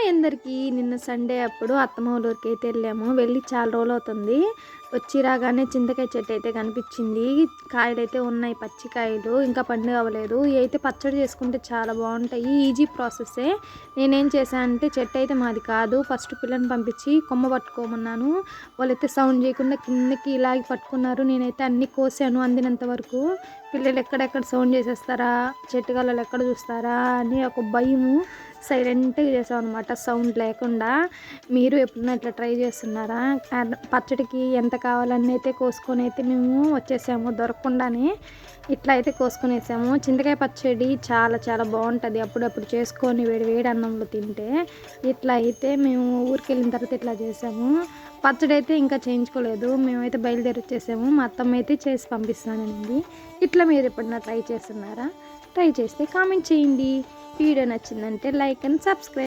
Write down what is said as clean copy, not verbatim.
Hi అందరికీ. నిన్న Sunday అప్పుడు అత్తమ్మ వాళ్ళ ఊరికి అయితే వెళ్ళి చాలా రోజులు అవుతుంది. వచ్చి రాగానే చింతకాయ చెట్టు అయితే కనిపించింది. కాయలు అయితే ఉన్నాయి, పచ్చి కాయలు, ఇంకా పండు అవ్వలేదు. ఇవి అయితే పచ్చడి చేసుకుంటే చాలా బాగుంటాయి. ఈజీ ప్రాసెస్సే. నేనేం చేశానంటే, చెట్టు అయితే మాది కాదు, ఫస్ట్ పిల్లని పంపించి కొమ్మ పట్టుకోమన్నాను. వాళ్ళైతే సౌండ్ చేయకుండా కిందకి ఇలాగే పట్టుకున్నారు. నేనైతే అన్నీ కోసాను అందినంత వరకు. పిల్లలు ఎక్కడెక్కడ సౌండ్ చేసేస్తారా, చెట్టు గల్లలు ఎక్కడ చూస్తారా అని ఒక భయము. సైలెంట్గా చేసాం అనమాట, సౌండ్ లేకుండా. మీరు ఎప్పుడన్నా ఇట్లా ట్రై చేస్తున్నారా? పచ్చడికి ఎంత కావాలన్నీ అయితే కోసుకొని అయితే మేము వచ్చేసాము, దొరకకుండానే ఇట్లా అయితే కోసుకొని వేసాము. చింతకాయ పచ్చడి చాలా చాలా బాగుంటుంది అప్పుడప్పుడు చేసుకొని వేడి వేడి అన్నంలో తింటే. ఇట్లా అయితే మేము ఊరికి వెళ్ళిన తర్వాత ఇట్లా చేసాము. పచ్చడి అయితే ఇంకా చేయించుకోలేదు, మేమైతే బయలుదేరి వచ్చేసాము. మా అత్తమ్మ అయితే చేసి పంపిస్తానండి. ఇట్లా మీరు ఎప్పుడన్నా ట్రై చేస్తున్నారా? ట్రై చేస్తే కామెంట్ చేయండి. వీడియో నచ్చిందంటే లైక్ అండ్ సబ్స్క్రైబ్.